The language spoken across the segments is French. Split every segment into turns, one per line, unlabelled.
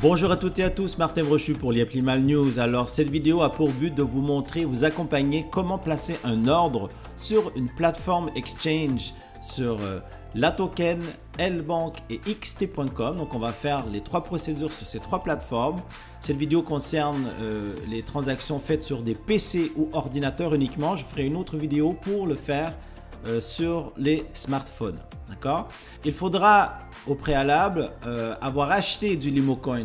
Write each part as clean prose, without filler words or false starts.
Bonjour à toutes et à tous, Martin Brochu pour Limal News. Alors cette vidéo a pour but de vous montrer, vous accompagner comment placer un ordre sur une plateforme exchange sur la token, Lbank et xt.com. Donc on va faire les trois procédures sur ces trois plateformes. Cette vidéo concerne les transactions faites sur des PC ou ordinateurs uniquement. Je ferai une autre vidéo pour le faire sur les smartphones. D'accord? Il faudra au préalable avoir acheté du LimoCoin.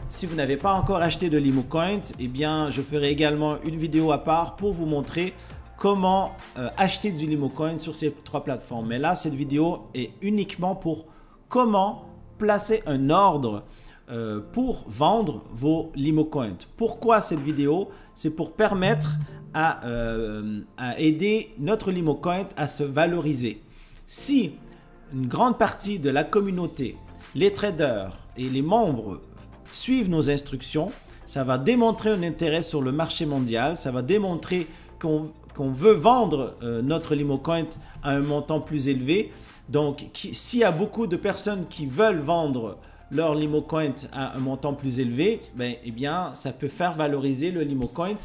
Si vous n'avez pas encore acheté de LimoCoin, eh bien je ferai également une vidéo à part pour vous montrer comment acheter du LimoCoin sur ces trois plateformes. Mais là, cette vidéo est uniquement pour comment placer un ordre pour vendre vos LimoCoin. Pourquoi cette vidéo? C'est pour permettre à aider notre LimoCoin à se valoriser. Si une grande partie de la communauté, les traders et les membres suivent nos instructions, ça va démontrer un intérêt sur le marché mondial, ça va démontrer qu'on veut vendre notre LimoCoin à un montant plus élevé. Donc, s'il y a beaucoup de personnes qui veulent vendre leur LimoCoin à un montant plus élevé, eh bien, ça peut faire valoriser le LimoCoin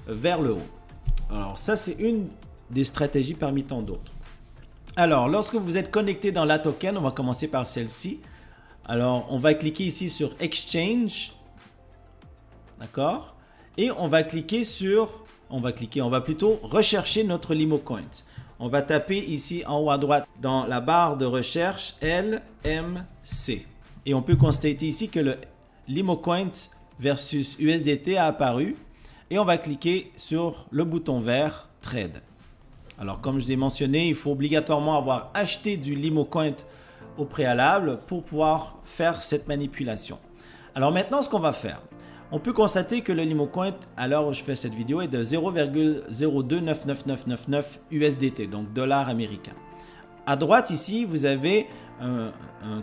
vers le haut. Alors, ça, c'est une des stratégies parmi tant d'autres. Alors, lorsque vous êtes connecté dans la token, on va commencer par celle-ci. Alors, on va cliquer ici sur Exchange. D'accord? Et on va cliquer sur... On va plutôt rechercher notre LimoCoin. On va taper ici en haut à droite dans la barre de recherche LMC. Et on peut constater ici que le LimoCoin versus USDT a apparu. Et on va cliquer sur le bouton vert Trade. Alors, comme je vous ai mentionné, il faut obligatoirement avoir acheté du LimoCoin au préalable pour pouvoir faire cette manipulation. Alors maintenant, ce qu'on va faire, on peut constater que le LimoCoin, à l'heure où je fais cette vidéo, est de 0,0299999 USDT, donc dollars américains. À droite ici, vous avez un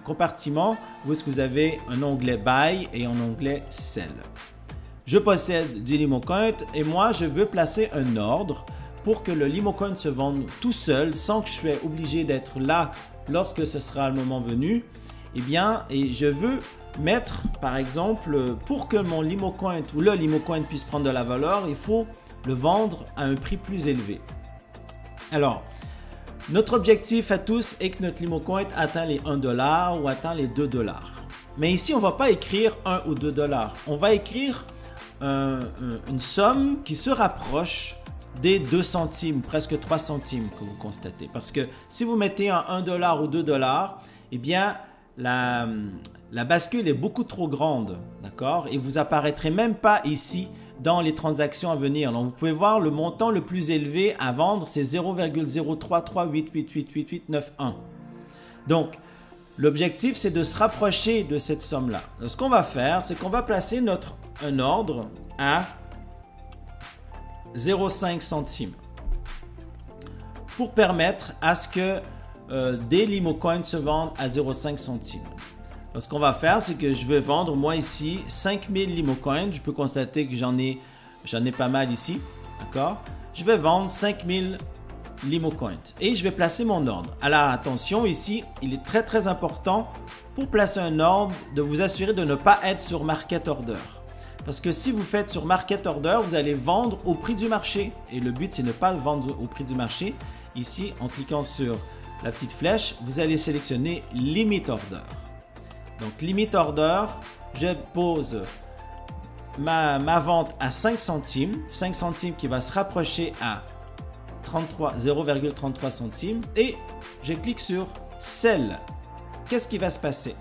compartiment où est-ce que vous avez un onglet Buy et un onglet Sell. Je possède du LimoCoin et moi, je veux placer un ordre pour que le LimoCoin se vende tout seul sans que je sois obligé d'être là lorsque ce sera le moment venu. Et je veux mettre, par exemple, pour que mon LimoCoin ou le LimoCoin puisse prendre de la valeur, il faut le vendre à un prix plus élevé. Alors, notre objectif à tous est que notre LimoCoin atteint les 1 $ ou atteint les 2 $. Mais ici, on ne va pas écrire 1 ou 2 $. On va écrire une somme qui se rapproche des 2 centimes, presque 3 centimes que vous constatez. Parce que si vous mettez un 1 $ ou 2 $, eh bien, la bascule est beaucoup trop grande, d'accord? Et vous apparaîtrez même pas ici dans les transactions à venir. Donc, vous pouvez voir le montant le plus élevé à vendre, c'est 0,03388888891. Donc, l'objectif, c'est de se rapprocher de cette somme-là. Ce qu'on va faire, c'est qu'on va placer un ordre à 0,5 centimes pour permettre à ce que des LimoCoins se vendent à 0,5 centimes. Ce qu'on va faire, c'est que je vais vendre moi ici 5000 LimoCoins. Je peux constater que j'en ai pas mal ici. D'accord? Je vais vendre 5000 LimoCoins et je vais placer mon ordre. Alors attention, ici, il est très très important pour placer un ordre de vous assurer de ne pas être sur Market Order. Parce que si vous faites sur Market Order, vous allez vendre au prix du marché. Et le but, c'est de ne pas le vendre au prix du marché. Ici, en cliquant sur la petite flèche, vous allez sélectionner Limit Order. Donc, Limit Order, je pose ma vente à 5 centimes. 5 centimes qui va se rapprocher à 0,33 centimes. Et je clique sur Sell. Qu'est-ce qui va se passer?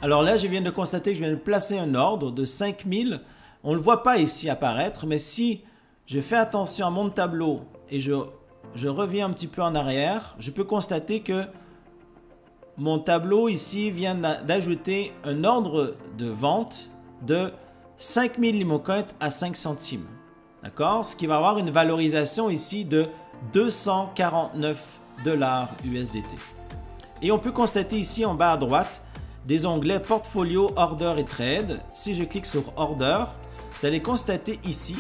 Alors là, je viens de constater que je viens de placer un ordre de 5000. On ne le voit pas ici apparaître, mais si je fais attention à mon tableau et je reviens un petit peu en arrière, je peux constater que mon tableau ici vient d'ajouter un ordre de vente de 5000 LimoCoins à 5 centimes. D'accord? Ce qui va avoir une valorisation ici de 249 $ USDT. Et on peut constater ici en bas à droite des onglets Portfolio, Order et Trade. Si je clique sur Order, vous allez constater ici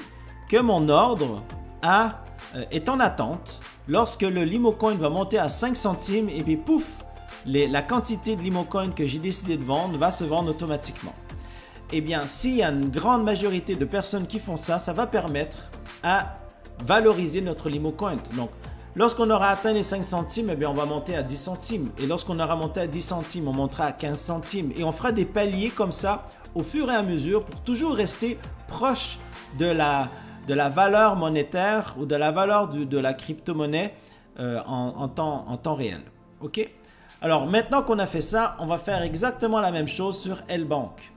que mon ordre est en attente. Lorsque le LimoCoin va monter à 5 centimes, et puis pouf, la quantité de LimoCoin que j'ai décidé de vendre va se vendre automatiquement. eh bien, s'il y a une grande majorité de personnes qui font ça, ça va permettre à valoriser notre LimoCoin. Donc, lorsqu'on aura atteint les 5 centimes, eh bien, on va monter à 10 centimes. Et lorsqu'on aura monté à 10 centimes, on montera à 15 centimes. Et on fera des paliers comme ça au fur et à mesure pour toujours rester proche de la valeur monétaire ou de la valeur de la crypto-monnaie en temps réel. OK? Alors, maintenant qu'on a fait ça, on va faire exactement la même chose sur L-Bank.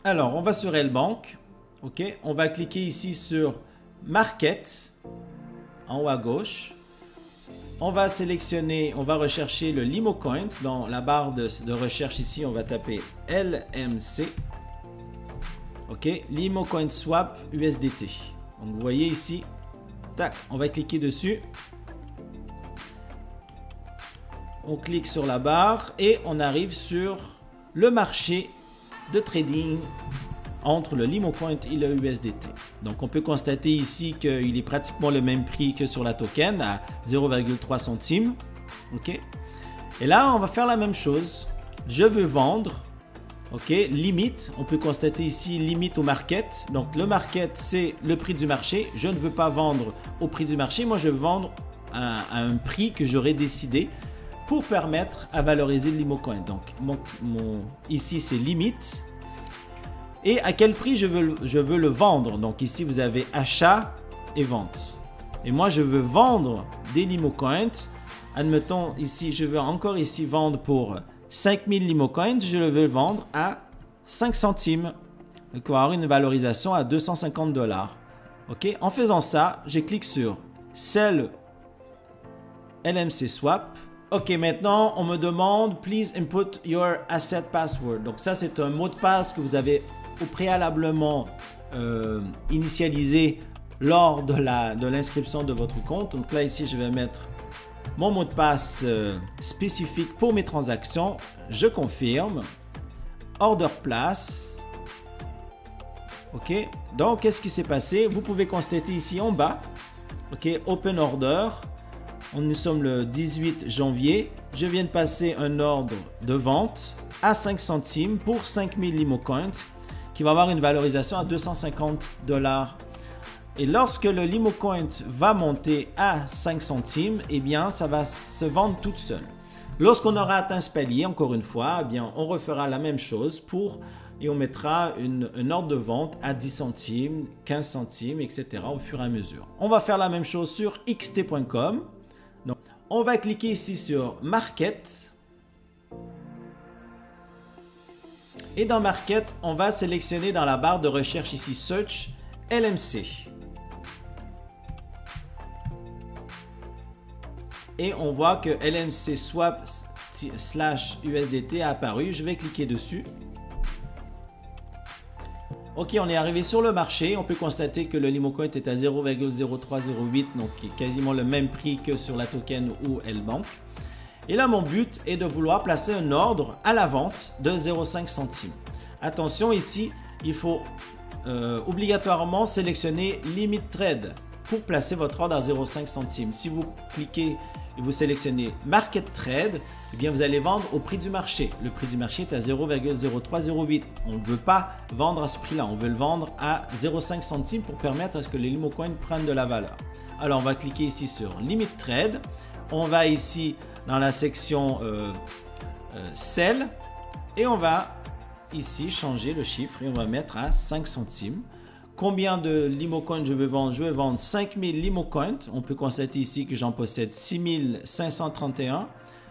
Alors, on va sur L-Bank. OK? On va cliquer ici sur Market en haut à gauche. On va sélectionner, on va rechercher le LimoCoin. Dans la barre de recherche ici, on va taper LMC. OK? LimoCoin Swap USDT. Donc, vous voyez ici, tac, on va cliquer dessus. On clique sur la barre et on arrive sur le marché de trading entre le LimoCoin et le USDT. Donc, on peut constater ici qu'il est pratiquement le même prix que sur la token à 0,3 centimes. OK? Et là, on va faire la même chose. Je veux vendre. OK? Limite. On peut constater ici limite au market. Donc, le market, c'est le prix du marché. Je ne veux pas vendre au prix du marché. Moi, je veux vendre à un prix que j'aurais décidé pour permettre à valoriser le LimoCoin. Donc, ici, c'est limite. Et à quel prix je veux le vendre. Donc, ici, vous avez achat et vente. Et moi, je veux vendre des LimoCoins. Admettons, ici, je veux encore ici vendre pour 5000 LimoCoins. Je le veux vendre à 5 centimes. Donc, il va avoir une valorisation à 250 $. OK? En faisant ça, je clique sur Sell LMC Swap. OK, maintenant, on me demande « Please input your asset password ». Donc, ça, c'est un mot de passe que vous avez préalablement initialisé lors de l'inscription de votre compte. Donc là, ici, je vais mettre mon mot de passe spécifique pour mes transactions. Je confirme. Order place. OK. Donc, qu'est-ce qui s'est passé? Vous pouvez constater ici en bas. OK, Open Order. Nous sommes le 18 janvier. Je viens de passer un ordre de vente à 5 centimes pour 5000 LimoCoins qui va avoir une valorisation à 250 $. Et lorsque le LimoCoin va monter à 5 centimes, eh bien, ça va se vendre toute seule. Lorsqu'on aura atteint ce palier, encore une fois, eh bien, on refera la même chose et on mettra un ordre de vente à 10 centimes, 15 centimes, etc. au fur et à mesure. On va faire la même chose sur xt.com. Donc, on va cliquer ici sur Market. Et dans Market, on va sélectionner dans la barre de recherche ici Search LMC. Et on voit que LMC Swap /USDT a apparu. Je vais cliquer dessus. OK, on est arrivé sur le marché. On peut constater que le LimoCoin est à 0,0308, donc qui est quasiment le même prix que sur la token ou L-Bank. Et là, mon but est de vouloir placer un ordre à la vente de 0,5 centimes. Attention, ici, il faut obligatoirement sélectionner Limit Trade pour placer votre ordre à 0,5 centimes. Si vous cliquez et vous sélectionnez Market Trade, eh bien, vous allez vendre au prix du marché. Le prix du marché est à 0,0308. On ne veut pas vendre à ce prix-là. On veut le vendre à 0,5 centimes pour permettre à ce que les LimoCoins prennent de la valeur. Alors, on va cliquer ici sur Limit Trade. On va ici dans la section Sell et on va ici changer le chiffre et on va mettre à 5 centimes. Combien de LimoCoins je veux vendre? Je vais vendre 5000 LimoCoins. On peut constater ici que j'en possède 6531.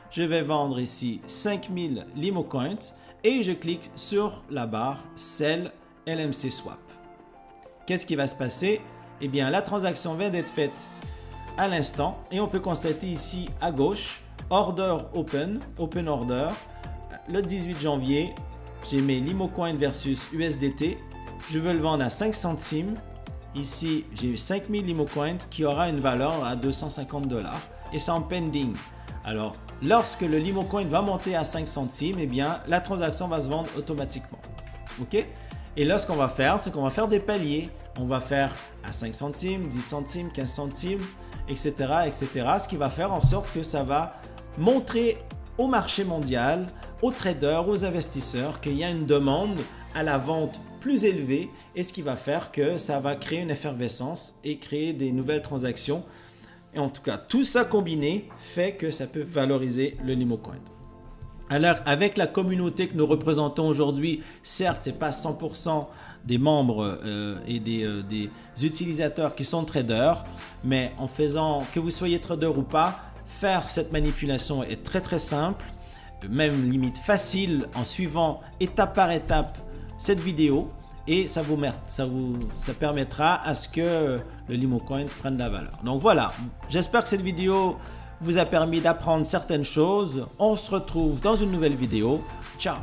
Je vais vendre ici 5000 LimoCoins et je clique sur la barre Sell LMC Swap. Qu'est-ce qui va se passer? Eh bien, la transaction vient d'être faite à l'instant et on peut constater ici à gauche Order Open Order. Le 18 janvier, j'ai mes LimoCoin versus USDT. Je veux le vendre à 5 centimes. Ici, j'ai 5000 LimoCoins qui aura une valeur à 250 $. Et c'est en pending. Alors, lorsque le LimoCoin va monter à 5 centimes, eh bien, la transaction va se vendre automatiquement. OK? Et là, ce qu'on va faire, c'est qu'on va faire des paliers. On va faire à 5 centimes, 10 centimes, 15 centimes, etc., etc. Ce qui va faire en sorte que ça va montrer au marché mondial, aux traders, aux investisseurs qu'il y a une demande à la vente plus élevée et ce qui va faire que ça va créer une effervescence et créer des nouvelles transactions. Et en tout cas, tout ça combiné fait que ça peut valoriser le LimoCoin. Alors, avec la communauté que nous représentons aujourd'hui, certes, ce n'est pas 100% des membres et des utilisateurs qui sont traders, mais en faisant, que vous soyez trader ou pas, faire cette manipulation est très très simple, même limite facile en suivant étape par étape cette vidéo et ça permettra à ce que le LimoCoin prenne de la valeur. Donc voilà, j'espère que cette vidéo vous a permis d'apprendre certaines choses. On se retrouve dans une nouvelle vidéo. Ciao!